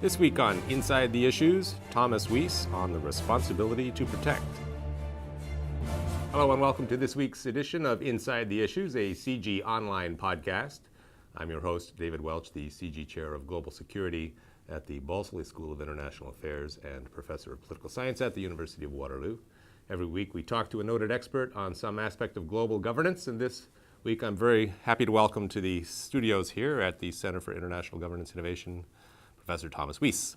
This week on Inside the Issues, Thomas Weiss on the responsibility to protect. Hello and welcome to this week's edition of Inside the Issues, a CG online podcast. I'm your host, David Welch, the CG Chair of Global Security at the Balsley School of International Affairs and Professor of Political Science at the University of Waterloo. Every week we talk to a noted expert on some aspect of global governance, and this week I'm very happy to welcome to the studios here at the Center for International Governance Innovation, Professor Thomas Weiss,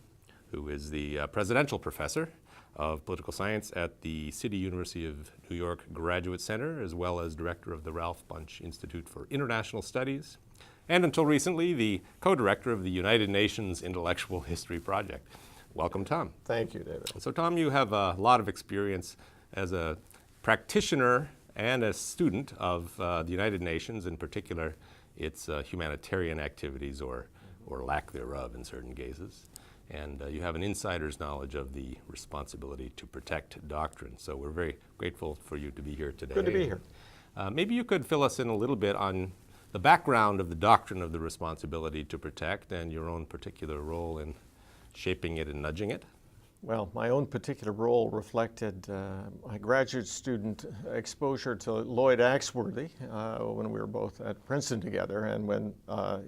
who is the Presidential Professor of Political Science at the City University of New York Graduate Center, as well as Director of the Ralph Bunche Institute for International Studies, and until recently, the co-director of the United Nations Intellectual History Project. Welcome, Tom. Thank you, David. So, Tom, you have a lot of experience as a practitioner and a student of the United Nations, in particular its humanitarian activities or lack thereof in certain cases. And you have an insider's knowledge of the responsibility to protect doctrine. So we're very grateful for you to be here today. Good to be here. Maybe you could fill us in a little bit on the background of the doctrine of the responsibility to protect and your own particular role in shaping it and nudging it. Well, my own particular role reflected my graduate student exposure to Lloyd Axworthy when we were both at Princeton together, and when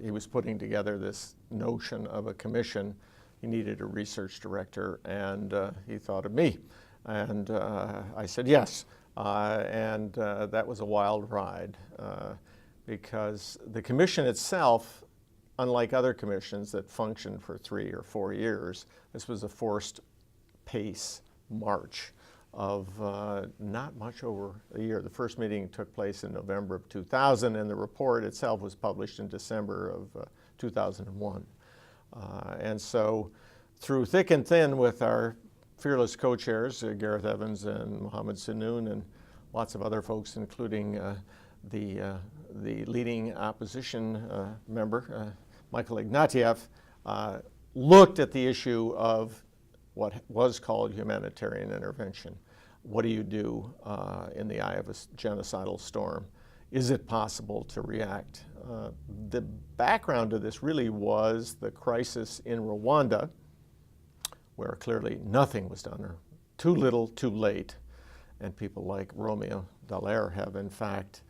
he was putting together this notion of a commission, he needed a research director, and he thought of me. And I said yes, and that was a wild ride because the commission itself, unlike other commissions that functioned for 3 or 4 years, this was a forced pace march of not much over a year. The first meeting took place in November of 2000, and the report itself was published in December of 2001. And so through thick and thin with our fearless co-chairs, Gareth Evans and Mohammed Sinoon, and lots of other folks, including the leading opposition member, Michael Ignatieff, looked at the issue of what was called humanitarian intervention. What do you do in the eye of a genocidal storm? Is it possible to react? The background to this really was the crisis in Rwanda, where clearly nothing was done, or too little, too late. And people like Romeo Dallaire have in fact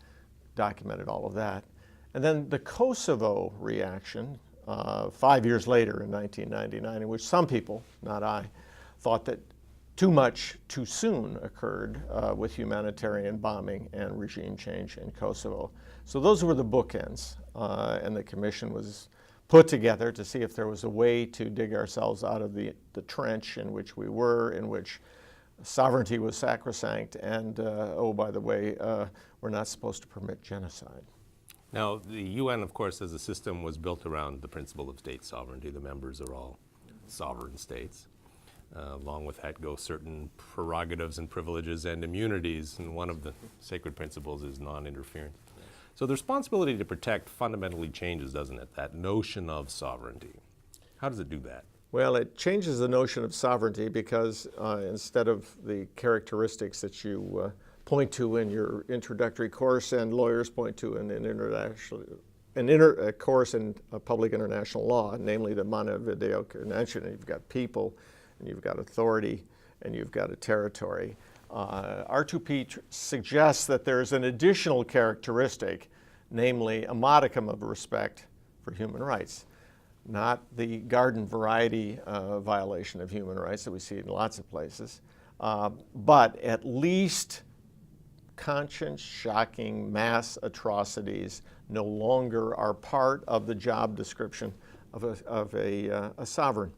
documented all of that. And then the Kosovo reaction, 5 years later in 1999, in which some people, not I, thought that too much too soon occurred with humanitarian bombing and regime change in Kosovo. So those were the bookends, and the commission was put together to see if there was a way to dig ourselves out of the trench in which we were, in which sovereignty was sacrosanct, and oh, by the way, we're not supposed to permit genocide. Now, the UN, of course, as a system was built around the principle of state sovereignty. The members are all sovereign states. Along with that go certain prerogatives and privileges and immunities, and one of the sacred principles is non-interference. So the responsibility to protect fundamentally changes, doesn't it? That notion of sovereignty. How does it do that? Well, it changes the notion of sovereignty because instead of the characteristics that you point to in your introductory course, and lawyers point to in a course in public international law, namely the Montevideo Convention. You've got people, and you've got authority, and you've got a territory. R2P suggests that there's an additional characteristic, namely a modicum of respect for human rights. Not the garden variety violation of human rights that we see in lots of places, but at least conscience-shocking mass atrocities no longer are part of the job description of a sovereign.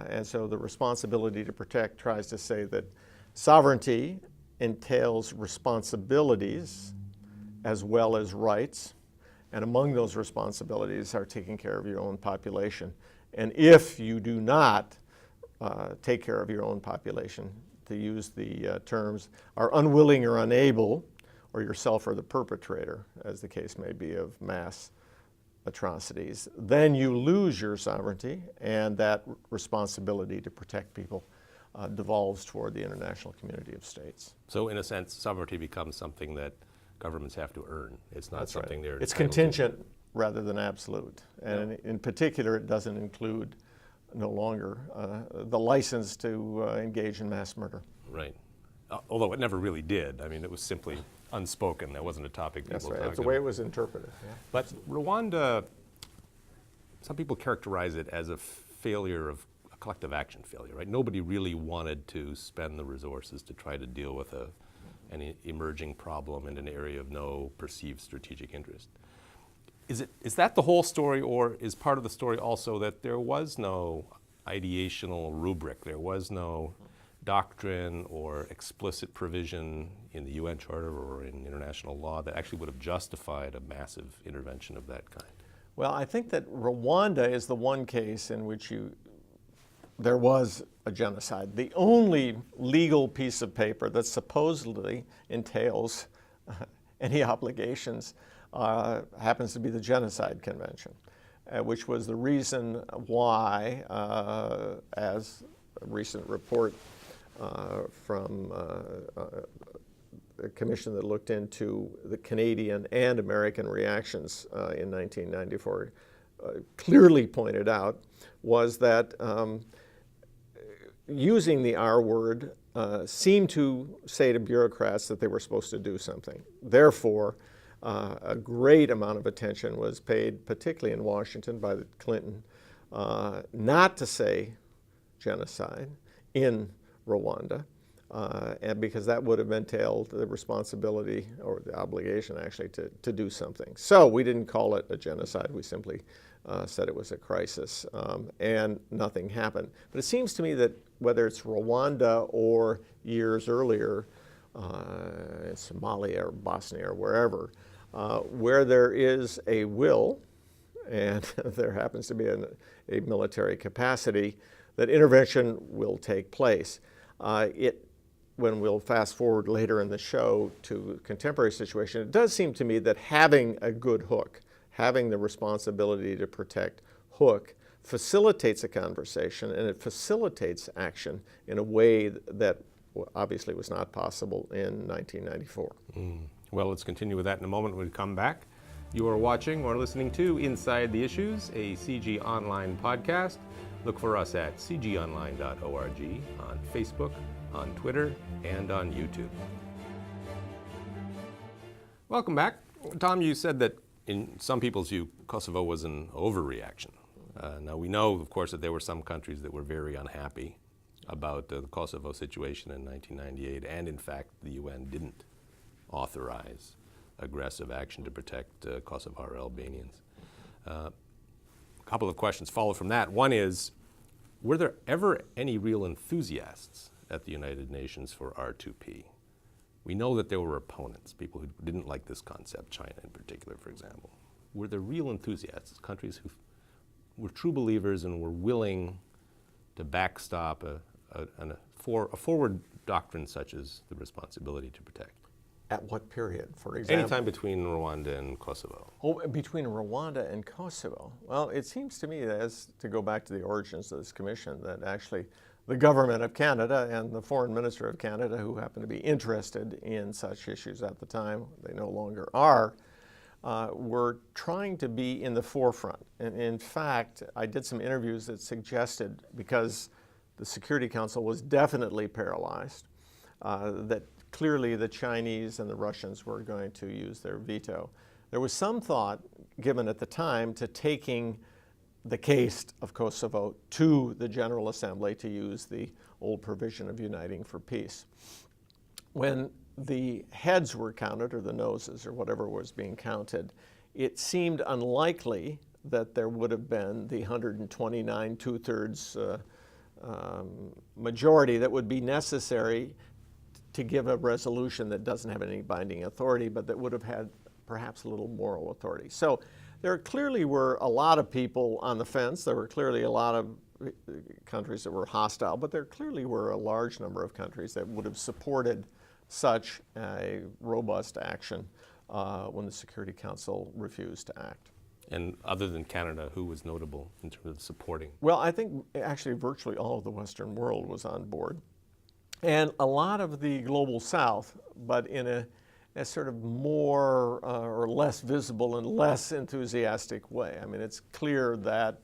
And so the responsibility to protect tries to say that sovereignty entails responsibilities as well as rights, and among those responsibilities are taking care of your own population. And if you do not take care of your own population, to use the terms, are unwilling or unable, or yourself are the perpetrator, as the case may be, of mass atrocities, then you lose your sovereignty, and that responsibility to protect people devolves toward the international community of states. So in a sense, sovereignty becomes something that governments have to earn. It's not That's something right. they're It's entitled contingent to. rather than absolute. And in particular, it doesn't include no longer the license to engage in mass murder. Right. Although it never really did. I mean, it was simply unspoken. That wasn't a topic people That's right. talked That's the about. way it was interpreted. Yeah. But Rwanda, some people characterize it as a failure of a collective action failure, right? Nobody really wanted to spend the resources to try to deal with an emerging problem in an area of no perceived strategic interest. Is that the whole story, or is part of the story also that there was no ideational rubric, there was no doctrine or explicit provision in the UN Charter or in international law that actually would have justified a massive intervention of that kind? Well, I think that Rwanda is the one case in which there was a genocide. The only legal piece of paper that supposedly entails any obligations happens to be the Genocide Convention, which was the reason why, as a recent report from a commission that looked into the Canadian and American reactions in 1994 clearly pointed out, was that using the R word seemed to say to bureaucrats that they were supposed to do something. Therefore, a great amount of attention was paid, particularly in Washington by Clinton, not to say genocide in Rwanda, and because that would have entailed the responsibility or the obligation actually to do something. So we didn't call it a genocide, we simply said it was a crisis, and nothing happened. But it seems to me that whether it's Rwanda or years earlier, in Somalia or Bosnia or wherever, where there is a will, and there happens to be a military capacity, that intervention will take place. When we'll fast forward later in the show to a contemporary situation, it does seem to me that having a good hook, having the responsibility to protect hook, facilitates a conversation, and it facilitates action in a way that obviously was not possible in 1994. Well, let's continue with that in a moment when we come back. You are watching or listening to Inside the Issues, a CG Online podcast. Look for us at cgonline.org, on Facebook, on Twitter, and on YouTube. Welcome back. Tom, you said that in some people's view, Kosovo was an overreaction. Now, we know, of course, that there were some countries that were very unhappy about the Kosovo situation in 1998, and in fact, the UN didn't authorize aggressive action to protect Kosovar Albanians. A couple of questions follow from that. One is, were there ever any real enthusiasts at the United Nations for R2P? We know that there were opponents, people who didn't like this concept, China in particular, for example. Were there real enthusiasts, countries who were true believers and were willing to backstop a forward doctrine such as the responsibility to protect? At what period, for example? Anytime between Rwanda and Kosovo. Oh, between Rwanda and Kosovo. Well, it seems to me, as to go back to the origins of this commission, that actually the government of Canada and the foreign minister of Canada, who happened to be interested in such issues at the time, they no longer are, were trying to be in the forefront. And in fact, I did some interviews that suggested, because the Security Council was definitely paralyzed, that clearly the Chinese and the Russians were going to use their veto. There was some thought given at the time to taking the case of Kosovo to the General Assembly to use the old provision of uniting for peace. When the heads were counted, or the noses, or whatever was being counted, it seemed unlikely that there would have been the 129 two-thirds majority that would be necessary to give a resolution that doesn't have any binding authority, but that would have had perhaps a little moral authority. So there clearly were a lot of people on the fence. There were clearly a lot of countries that were hostile, but there clearly were a large number of countries that would have supported such a robust action when the Security Council refused to act. And other than Canada, who was notable in terms of supporting? Well, I think actually virtually all of the Western world was on board. And a lot of the global South, but in a sort of more or less visible and less enthusiastic way. I mean, it's clear that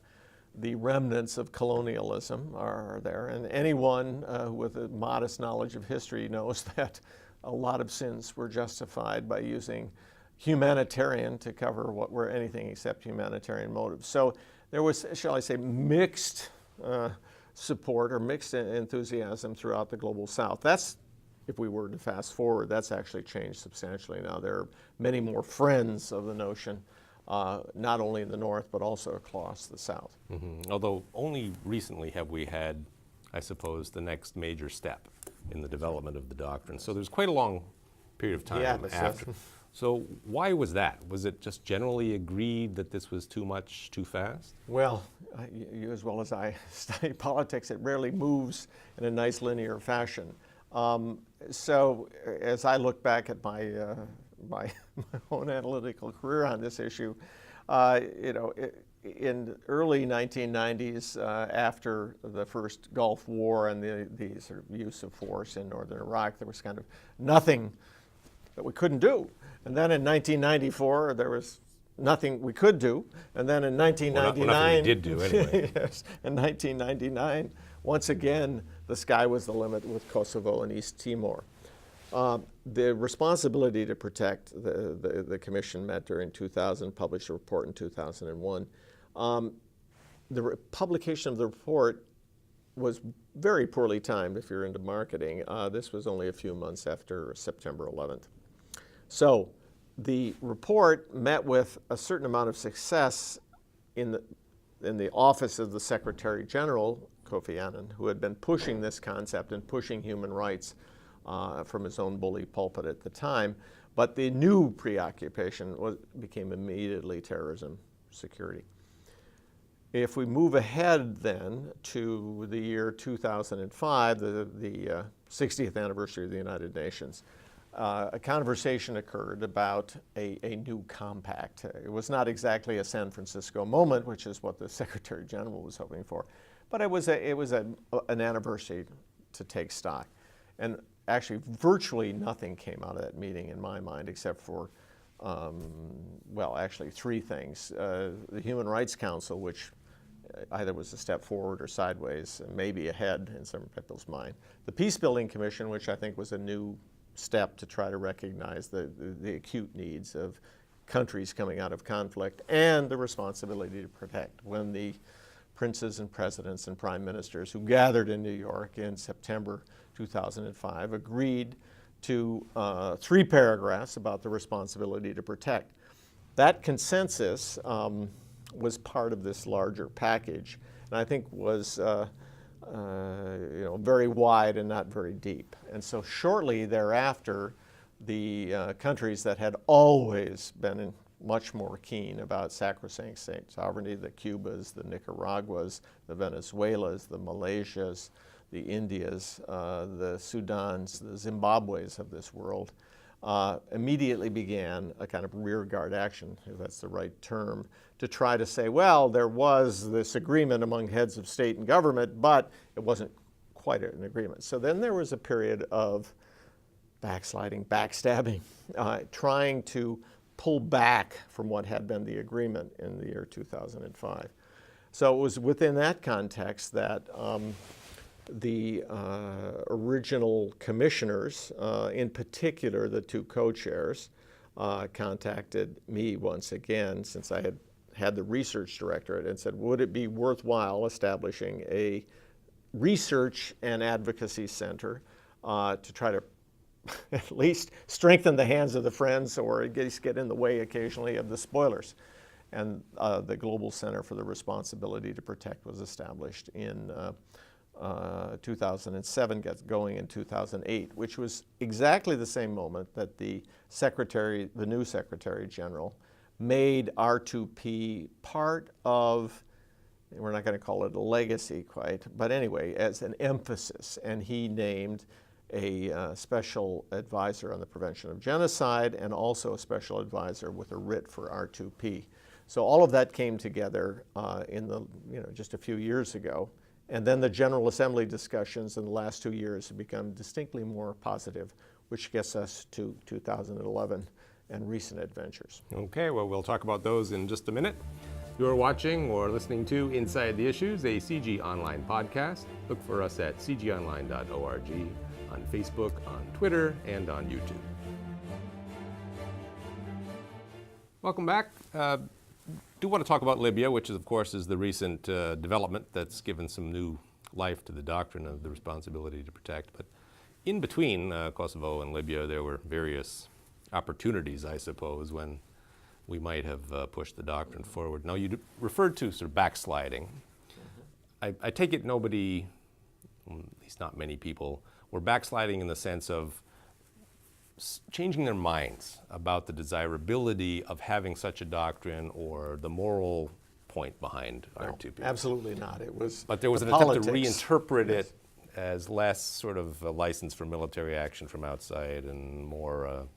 the remnants of colonialism are there. And anyone with a modest knowledge of history knows that a lot of sins were justified by using humanitarian to cover what were anything except humanitarian motives. So there was, shall I say, mixed support or mixed enthusiasm throughout the global South. That's, if we were to fast forward, that's actually changed substantially now. There are many more friends of the notion, not only in the North, but also across the South. Mm-hmm. Although only recently have we had, I suppose, the next major step in the development of the doctrine. So there's quite a long period of time after. So why was that? Was it just generally agreed that this was too much, too fast? Well, you as well as I study politics, it rarely moves in a nice linear fashion. So as I look back at my own analytical career on this issue, in early 1990s, after the first Gulf War and the sort of use of force in northern Iraq, there was kind of nothing that we couldn't do. And then in 1994, there was nothing we could do. And then in 1999, nothing we did do anyway. Yes, in 1999, once again, the sky was the limit with Kosovo and East Timor. The responsibility to protect, the commission met during 2000, published a report in 2001. The publication of the report was very poorly timed if you're into marketing. This was only a few months after September 11th. So the report met with a certain amount of success in the office of the Secretary General, Kofi Annan, who had been pushing this concept and pushing human rights from his own bully pulpit at the time. But the new preoccupation became immediately terrorism, security. If we move ahead then to the year 2005, the 60th anniversary of the United Nations, a conversation occurred about a new compact. It was not exactly a San Francisco moment, which is what the Secretary General was hoping for, but it was an anniversary to take stock. And actually, virtually nothing came out of that meeting in my mind, except for, well, actually three things. The Human Rights Council, which either was a step forward or sideways, maybe ahead in some people's mind. The Peace Building Commission, which I think was a new step to try to recognize the acute needs of countries coming out of conflict, and the responsibility to protect. When the princes and presidents and prime ministers who gathered in New York in September 2005 agreed to 3 paragraphs about the responsibility to protect. That consensus was part of this larger package, and I think was very wide and not very deep. And so shortly thereafter, the countries that had always been much more keen about sacrosanct state sovereignty, the Cubas, the Nicaraguas, the Venezuelas, the Malaysias, the Indias, the Sudans, the Zimbabwe's of this world, immediately began a kind of rearguard action, if that's the right term, to try to say, well, there was this agreement among heads of state and government, but it wasn't quite an agreement. So then there was a period of backsliding, backstabbing, trying to pull back from what had been the agreement in the year 2005. So it was within that context that the original commissioners, in particular the 2 co-chairs, contacted me once again, since I had the research directorate, and said, would it be worthwhile establishing a research and advocacy center to try to at least strengthen the hands of the friends, or at least get in the way occasionally of the spoilers. And the Global Center for the Responsibility to Protect was established in 2007, got going in 2008, which was exactly the same moment that the new Secretary General made R2P part of, we're not going to call it a legacy quite, but anyway, as an emphasis. And he named a special advisor on the prevention of genocide, and also a special advisor with a writ for R2P. So all of that came together just a few years ago. And then the General Assembly discussions in the last 2 years have become distinctly more positive, which gets us to 2011 and recent adventures. Okay, well, we'll talk about those in just a minute. You're watching or listening to Inside the Issues, a CG Online podcast. Look for us at cgonline.org, on Facebook, on Twitter, and on YouTube. Welcome back. Do want to talk about Libya, which is, of course, is the recent development that's given some new life to the doctrine of the responsibility to protect. But in between Kosovo and Libya, there were various opportunities, I suppose, when we might have pushed the doctrine forward. Now, you referred to sort of backsliding. I take it nobody, at least not many people, were backsliding in the sense of changing their minds about the desirability of having such a doctrine or the moral point behind R2P. Absolutely not. It was But there was an politics. attempt to reinterpret it as less sort of a license for military action from outside and more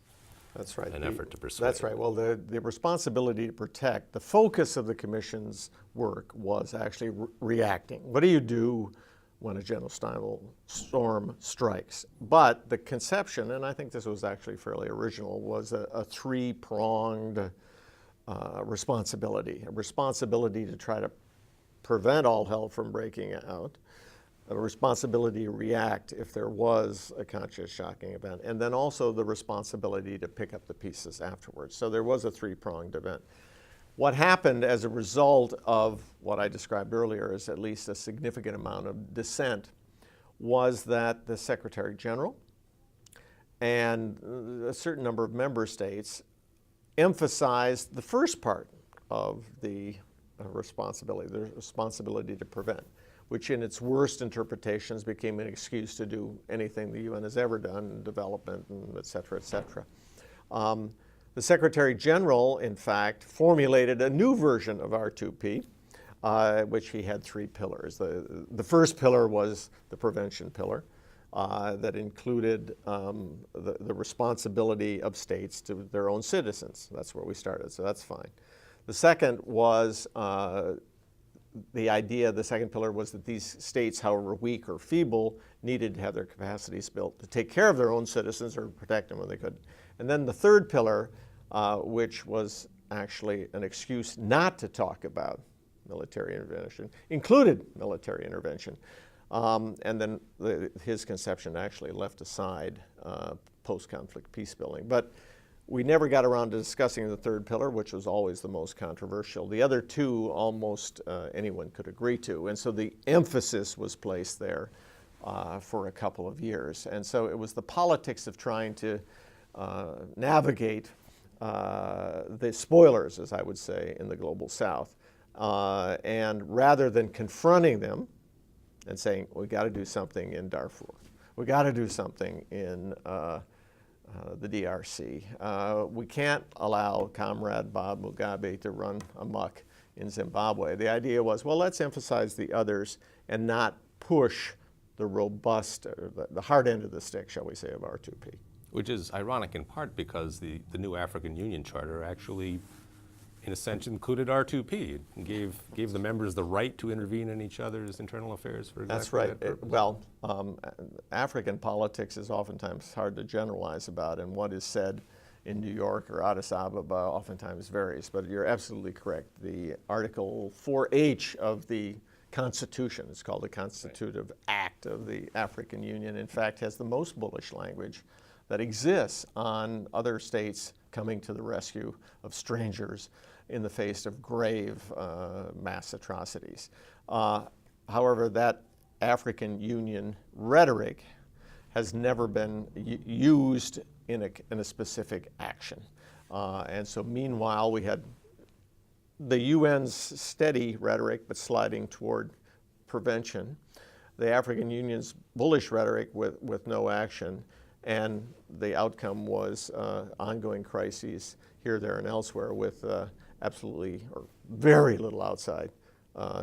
That's right. an effort to persuade. That's right. Well, the responsibility to protect, the focus of the Commission's work was actually reacting. What do you do when a genocidal storm strikes? But the conception, and I think this was actually fairly original, was a three-pronged responsibility. A responsibility to try to prevent all hell from breaking out, a responsibility to react if there was a conscious shocking event, and then also the responsibility to pick up the pieces afterwards. So there was a three-pronged event. What happened as a result of what I described earlier is at least a significant amount of dissent was that the Secretary General and a certain number of member states emphasized the first part of the responsibility to prevent, which in its worst interpretations became an excuse to do anything the UN has ever done, development, and et cetera, et cetera. The Secretary General, in fact, formulated a new version of R2P, which he had three pillars. The first pillar was the prevention pillar that included the responsibility of states to their own citizens. That's where we started, so that's fine. The second was the second pillar was that these states, however weak or feeble, needed to have their capacities built to take care of their own citizens or protect them when they could. And then the third pillar, which was actually an excuse not to talk about military intervention, included military intervention. And then his conception actually left aside post-conflict peace building. But we never got around to discussing the third pillar, which was always the most controversial. The other two almost anyone could agree to. And so the emphasis was placed there for a couple of years. And so it was the politics of trying to navigate the spoilers, as I would say, in the global south. And rather than confronting them and saying, we got to do something in Darfur, we got to do something in the DRC. We can't allow Comrade Bob Mugabe to run amok in Zimbabwe. The idea was, well, let's emphasize the others and not push the robust, the hard end of the stick, shall we say, of R2P. Which is ironic in part because the new African Union Charter actually, in a sense, included R2P. It gave the members the right to intervene in each other's internal affairs for exactly That's right. that purpose. African politics is oftentimes hard to generalize about, and what is said in New York or Addis Ababa oftentimes varies. But you're absolutely correct. The Article 4H of the Constitution, it's called the Constitutive Act of the African Union, in fact, has the most bullish language that exists on other states coming to the rescue of strangers in the face of grave mass atrocities. However, that African Union rhetoric has never been used in a specific action. And so meanwhile, we had the UN's steady rhetoric, but sliding toward prevention, the African Union's bullish rhetoric with no action, and the outcome was ongoing crises here, there, and elsewhere with absolutely or very little outside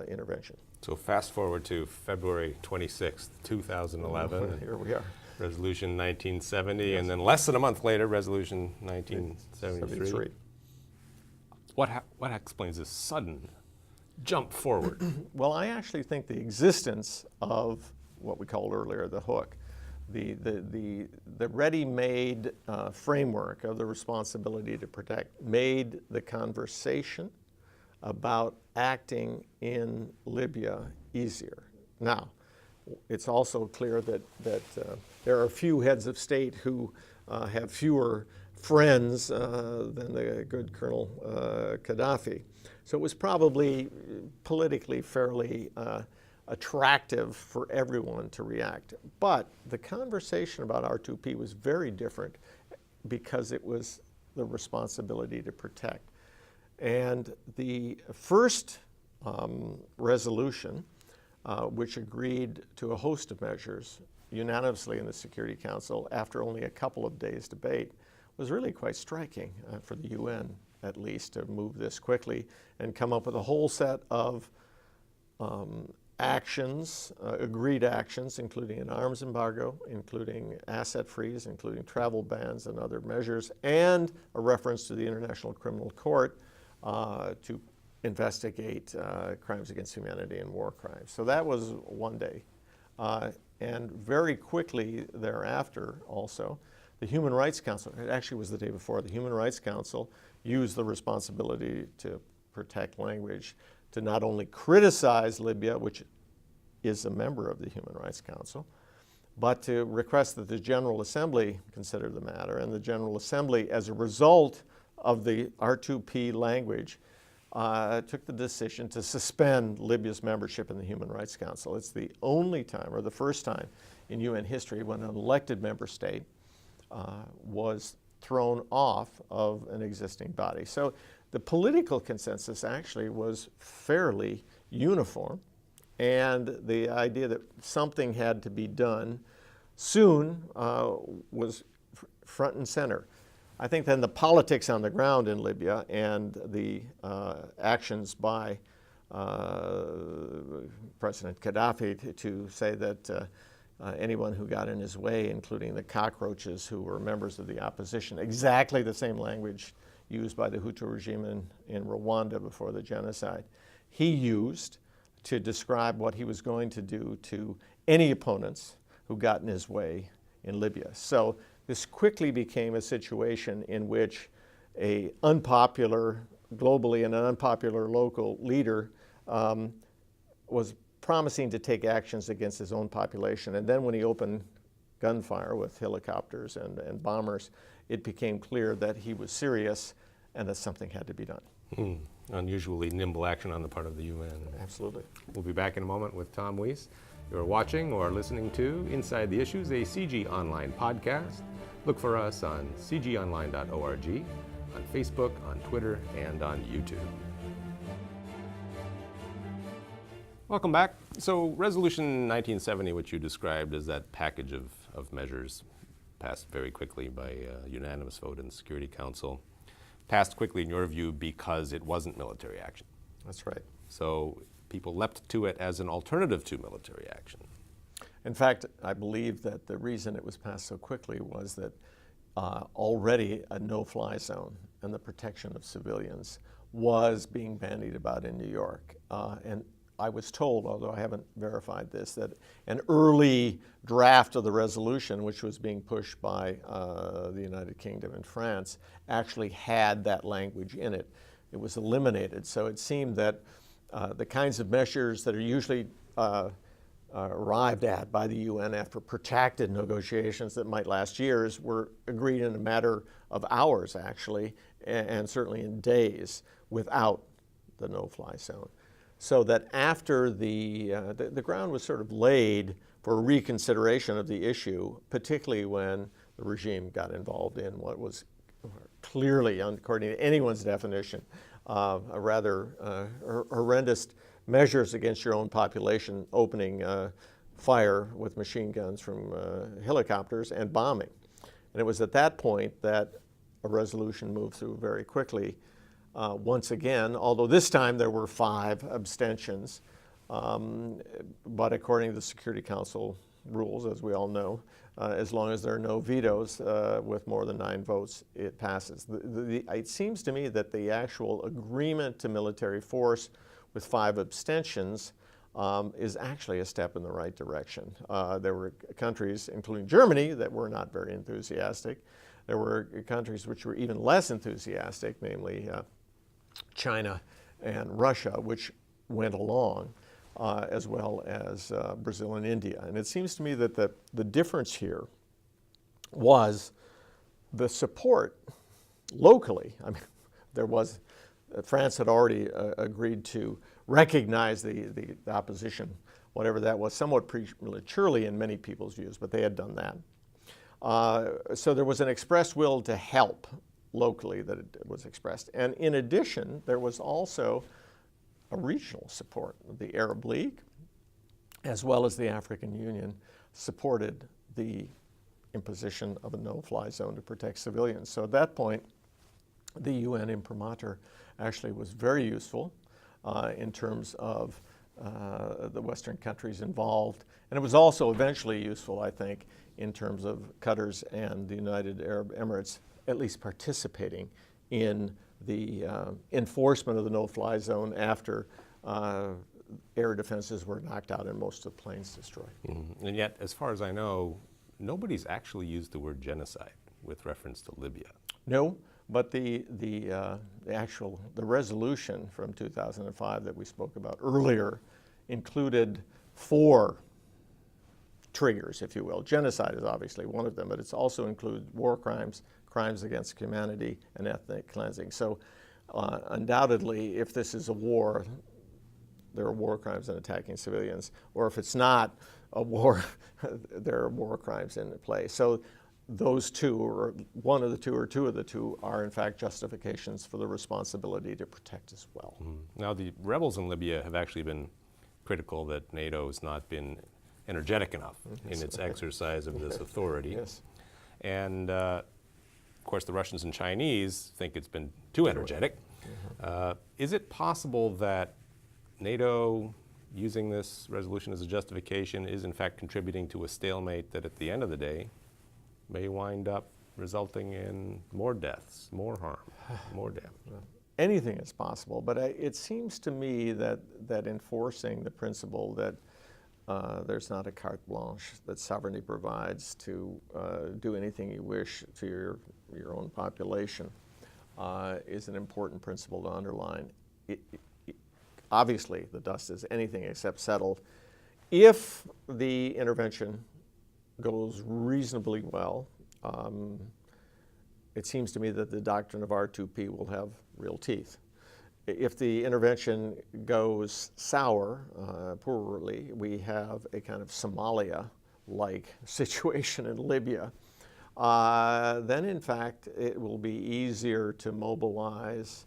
intervention. So fast forward to February 26th, 2011. Here we are. Resolution 1970, yes. And then less than a month later, Resolution 1973. What explains this sudden jump forward? Well, I actually think the existence of what we called earlier the hook, the ready-made framework of the responsibility to protect made the conversation about acting in Libya easier. Now, it's also clear that there are few heads of state who have fewer friends than the good Colonel Gaddafi. So it was probably politically fairly attractive for everyone to react. But the conversation about R2P was very different because it was the responsibility to protect. And the first resolution, which agreed to a host of measures unanimously in the Security Council after only a couple of days debate, was really quite striking for the UN, at least, to move this quickly and come up with a whole set of actions, agreed actions, including an arms embargo, including asset freeze, including travel bans and other measures, and a reference to the International Criminal Court to investigate crimes against humanity and war crimes. So that was one day. And very quickly thereafter also, the Human Rights Council, it actually was the day before, the Human Rights Council used the responsibility to protect language to not only criticize Libya, which is a member of the Human Rights Council, but to request that the General Assembly consider the matter. And the General Assembly, as a result of the R2P language, took the decision to suspend Libya's membership in the Human Rights Council. It's the only time, or the first time in UN history, when an elected member state was thrown off of an existing body. So the political consensus actually was fairly uniform, and the idea that something had to be done soon was front and center. I think then the politics on the ground in Libya and the actions by President Gaddafi to say that anyone who got in his way, including the cockroaches who were members of the opposition, exactly the same language used by the Hutu regime in Rwanda before the genocide, he used to describe what he was going to do to any opponents who got in his way in Libya. So this quickly became a situation in which an unpopular, globally and an unpopular local leader was promising to take actions against his own population. And then when he opened gunfire with helicopters and bombers, it became clear that he was serious and that something had to be done. Unusually nimble action on the part of the UN. Absolutely. We'll be back in a moment with Tom Weiss. You're watching or listening to Inside the Issues, a CG Online podcast. Look for us on cgonline.org, on Facebook, on Twitter, and on YouTube. Welcome back. So Resolution 1970, which you described as that package of measures passed very quickly by a unanimous vote in the Security Council, passed quickly in your view because it wasn't military action. That's right. So people leapt to it as an alternative to military action. In fact, I believe that the reason it was passed so quickly was that already a no-fly zone and the protection of civilians was being bandied about in New York. And I was told, although I haven't verified this, that an early draft of the resolution, which was being pushed by the United Kingdom and France, actually had that language in it. It was eliminated. So it seemed that the kinds of measures that are usually arrived at by the UN after protracted negotiations that might last years were agreed in a matter of hours, actually, and certainly in days without the no-fly zone. So that after the ground was sort of laid for reconsideration of the issue, particularly when the regime got involved in what was clearly, according to anyone's definition, a rather horrendous measures against your own population, opening fire with machine guns from helicopters and bombing. And it was at that point that a resolution moved through very quickly. Once again, although this time there were 5 abstentions, but according to the Security Council rules, as we all know, as long as there are no vetoes with more than 9 votes, it passes. It seems to me that the actual agreement to military force with 5 abstentions is actually a step in the right direction. There were countries, including Germany, that were not very enthusiastic. There were countries which were even less enthusiastic, namely China and Russia, which went along, as well as Brazil and India. And it seems to me that the difference here was the support locally. I mean, there was, France had already agreed to recognize the opposition, whatever that was, somewhat prematurely in many people's views, but they had done that. So there was an expressed will to help locally that it was expressed. And in addition, there was also a regional support. The Arab League, as well as the African Union, supported the imposition of a no-fly zone to protect civilians. So at that point, the UN imprimatur actually was very useful in terms of the Western countries involved. And it was also eventually useful, I think, in terms of Qatar's and the United Arab Emirates at least participating in the enforcement of the no-fly zone after air defenses were knocked out and most of the planes destroyed. Mm-hmm. And yet, as far as I know, nobody's actually used the word genocide with reference to Libya. No, but the resolution from 2005 that we spoke about earlier included 4 triggers, if you will. Genocide is obviously one of them, but it's also includes war crimes, crimes against humanity, and ethnic cleansing. So undoubtedly, if this is a war, there are war crimes and attacking civilians, or if it's not a war, there are war crimes in play. So those two, or one of the two, or two of the two, are in fact justifications for the responsibility to protect as well. Mm-hmm. Now, the rebels in Libya have actually been critical that NATO has not been energetic enough in its exercise of this authority. Yes. And of course, the Russians and Chinese think it's been too energetic. Is it possible that NATO, using this resolution as a justification, is in fact contributing to a stalemate that at the end of the day may wind up resulting in more deaths, more harm, more damage? Anything is possible, but it seems to me that enforcing the principle that there's not a carte blanche that sovereignty provides to do anything you wish to your own population is an important principle to underline. Obviously, the dust is anything except settled. If the intervention goes reasonably well, it seems to me that the doctrine of R2P will have real teeth. If the intervention goes sour, poorly, we have a kind of Somalia-like situation in Libya, then in fact it will be easier to mobilize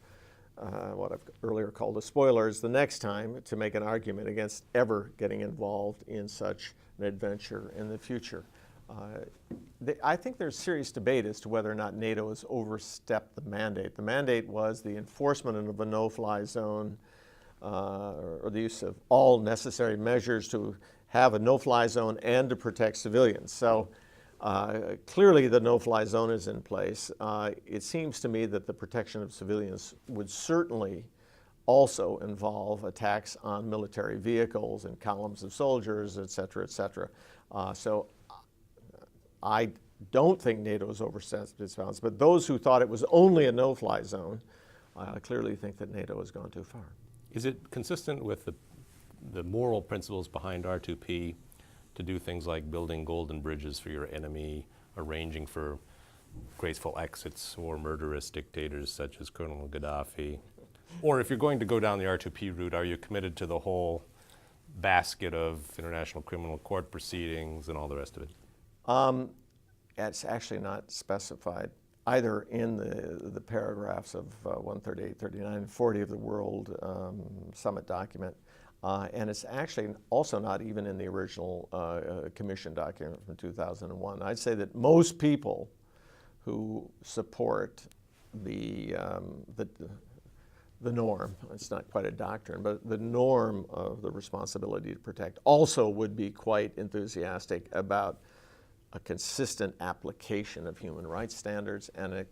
what I've earlier called the spoilers the next time to make an argument against ever getting involved in such an adventure in the future. I think there's serious debate as to whether or not NATO has overstepped the mandate. The mandate was the enforcement of a no-fly zone or the use of all necessary measures to have a no-fly zone and to protect civilians. So clearly the no-fly zone is in place. It seems to me that the protection of civilians would certainly also involve attacks on military vehicles and columns of soldiers, et cetera, et cetera. So I don't think NATO has overstepped its bounds, but those who thought it was only a no-fly zone clearly think that NATO has gone too far. Is it consistent with the moral principles behind R2P to do things like building golden bridges for your enemy, arranging for graceful exits or murderous dictators such as Colonel Gaddafi? Or if you're going to go down the R2P route, are you committed to the whole basket of International Criminal Court proceedings and all the rest of it? It's actually not specified either in the paragraphs of 138, 39, and 40 of the World Summit document, and it's actually also not even in the original Commission document from 2001. I'd say that most people who support the norm, it's not quite a doctrine, but the norm of the responsibility to protect also would be quite enthusiastic about a consistent application of human rights standards and a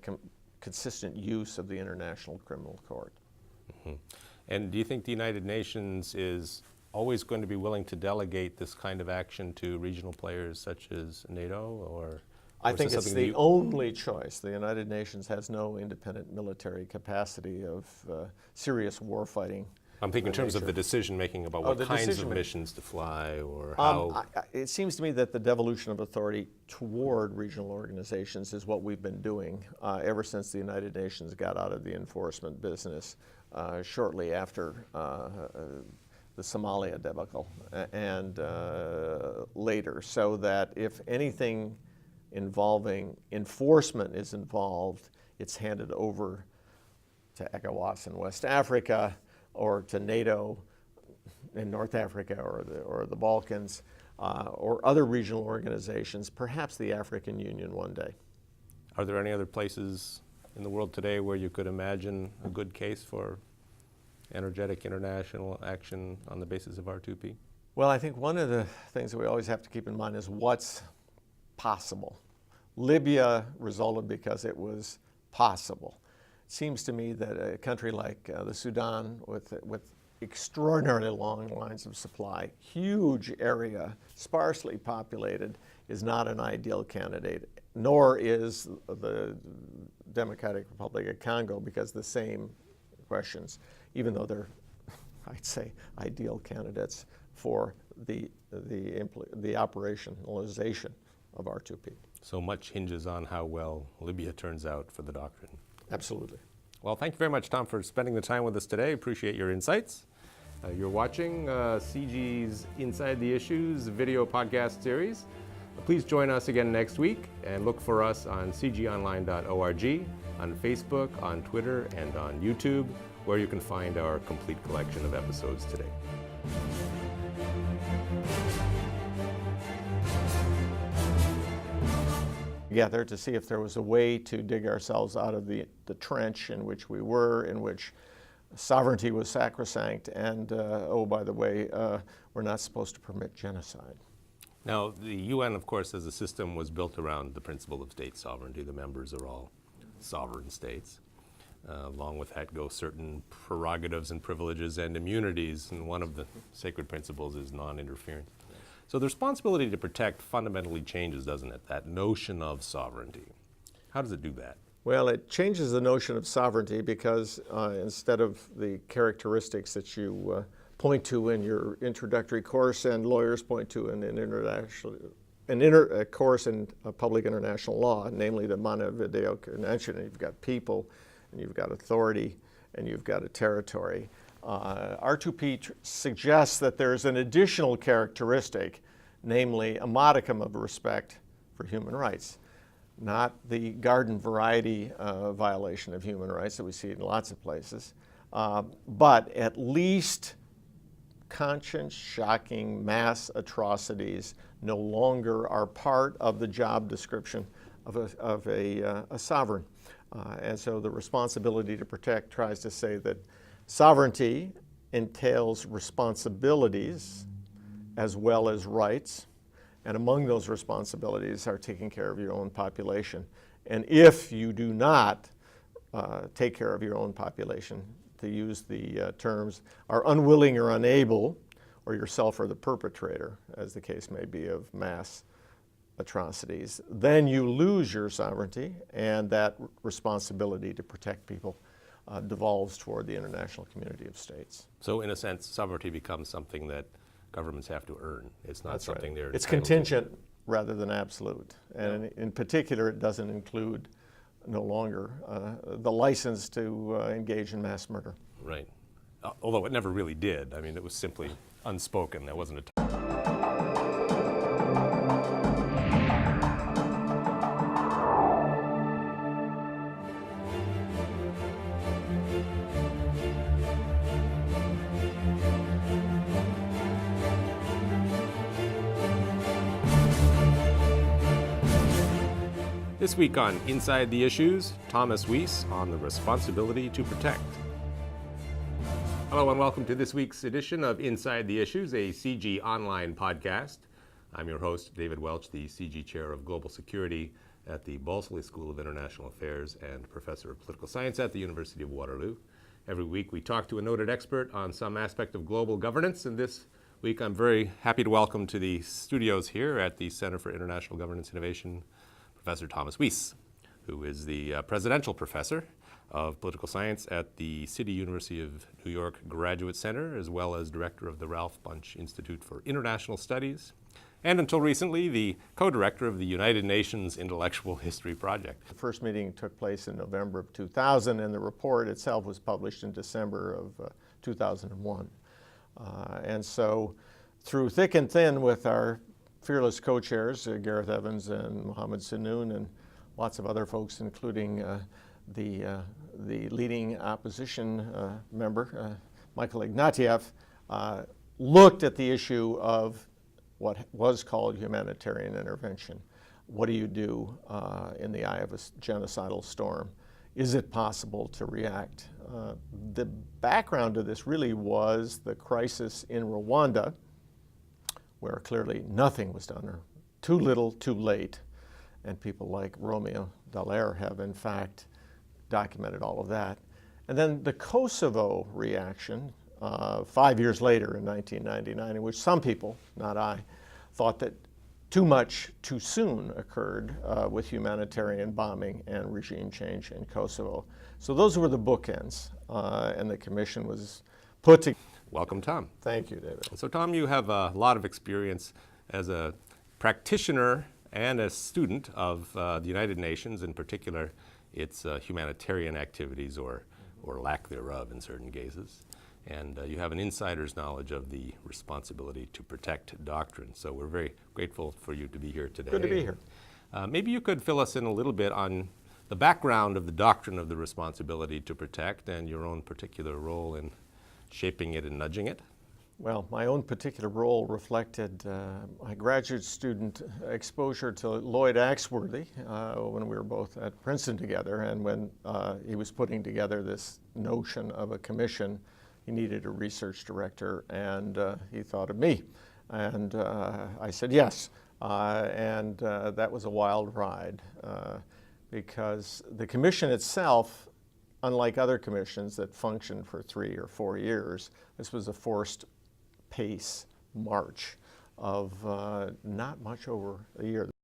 consistent use of the International Criminal Court. Mm-hmm. And do you think the United Nations is always going to be willing to delegate this kind of action to regional players such as NATO, or I Or is think this it's something the only choice. The United Nations has no independent military capacity of serious war fighting. I'm thinking in terms of nature. the decision making about what the kinds of decision-making. missions to fly or how. It seems to me that the devolution of authority toward regional organizations is what we've been doing ever since the United Nations got out of the enforcement business shortly after the Somalia debacle and later, so that if anything involving enforcement is involved, it's handed over to ECOWAS in West Africa or to NATO in North Africa or the Balkans or other regional organizations, perhaps the African Union one day. Are there any other places in the world today where you could imagine a good case for energetic international action on the basis of R2P? Well, I think one of the things that we always have to keep in mind is what's possible. Libya resulted because it was possible. It seems to me that a country like the Sudan with extraordinarily long lines of supply, huge area, sparsely populated, is not an ideal candidate, nor is the Democratic Republic of Congo, because the same questions, even though they're, I'd say, ideal candidates for the operationalization of R2P. So much hinges on how well Libya turns out for the doctrine. Absolutely. Well, thank you very much, Tom, for spending the time with us today. Appreciate your insights. You're watching CG's Inside the Issues video podcast series. Please join us again next week and look for us on cgonline.org, on Facebook, on Twitter, and on YouTube, where you can find our complete collection of episodes today. Together to see if there was a way to dig ourselves out of the trench in which we were, in which sovereignty was sacrosanct, and, oh, by the way, we're not supposed to permit genocide. Now, the UN, of course, as a system, was built around the principle of state sovereignty. The members are all sovereign states. Along with that go certain prerogatives and privileges and immunities, and one of the sacred principles is non-interference. So the responsibility to protect fundamentally changes, doesn't it? That notion of sovereignty. How does it do that? Well, it changes the notion of sovereignty because instead of the characteristics that you point to in your introductory course and lawyers point to in a course in public international law, namely the Montevideo Convention, and you've got people, and you've got authority, and you've got a territory. R2P suggests that there's an additional characteristic, namely a modicum of respect for human rights. Not the garden variety violation of human rights that we see in lots of places, but at least conscience-shocking mass atrocities no longer are part of the job description of a sovereign. And so the responsibility to protect tries to say that sovereignty entails responsibilities as well as rights, and among those responsibilities are taking care of your own population. And if you do not take care of your own population, to use the terms, are unwilling or unable, or yourself are the perpetrator, as the case may be, of mass atrocities, then you lose your sovereignty, and that responsibility to protect people devolves toward the international community of states. So in a sense, sovereignty becomes something that governments have to earn. It's not That's something right. they're It's entitled contingent rather than absolute. And in particular, it doesn't include no longer the license to engage in mass murder. to. Right. Although it never really did. I mean, it was simply unspoken. There wasn't a This week on Inside the Issues, Thomas Weiss on the responsibility to protect. Hello and welcome to this week's edition of Inside the Issues, a CG online podcast. I'm your host, David Welch, the CG Chair of Global Security at the Balsley School of International Affairs and Professor of Political Science at the University of Waterloo. Every week we talk to a noted expert on some aspect of global governance, and this week I'm very happy to welcome to the studios here at the Center for International Governance Innovation Professor Thomas Weiss, who is the presidential professor of political science at the City University of New York Graduate Center, as well as director of the Ralph Bunche Institute for International Studies, and until recently, the co-director of the United Nations Intellectual History Project. The first meeting took place in November of 2000, and the report itself was published in December of 2001. And so, through thick and thin with our fearless co-chairs, Gareth Evans and Mohammed Sinoon, and lots of other folks, including the leading opposition member, Michael Ignatieff, looked at the issue of what was called humanitarian intervention. What do you do in the eye of a genocidal storm? Is it possible to react? The background to this really was the crisis in Rwanda, where clearly nothing was done, or too little, too late. And people like Romeo Dallaire have in fact documented all of that. And then the Kosovo reaction 5 years later in 1999, in which some people, not I, thought that too much too soon occurred with humanitarian bombing and regime change in Kosovo. So those were the bookends, and the commission was put together. Welcome, Tom. Thank you, David. So, Tom, you have a lot of experience as a practitioner and a student of the United Nations, in particular its humanitarian activities or lack thereof in certain cases. And you have an insider's knowledge of the responsibility to protect doctrine. So we're very grateful for you to be here today. Good to be here. Maybe you could fill us in a little bit on the background of the doctrine of the responsibility to protect and your own particular role in shaping it and nudging it. Well, my own particular role reflected my graduate student exposure to Lloyd Axworthy when we were both at Princeton together, and when he was putting together this notion of a commission. He needed a research director, and he thought of me. And I said yes. And that was a wild ride because the commission itself, unlike other commissions that functioned for 3 or 4 years, this was a forced pace march of not much over a year.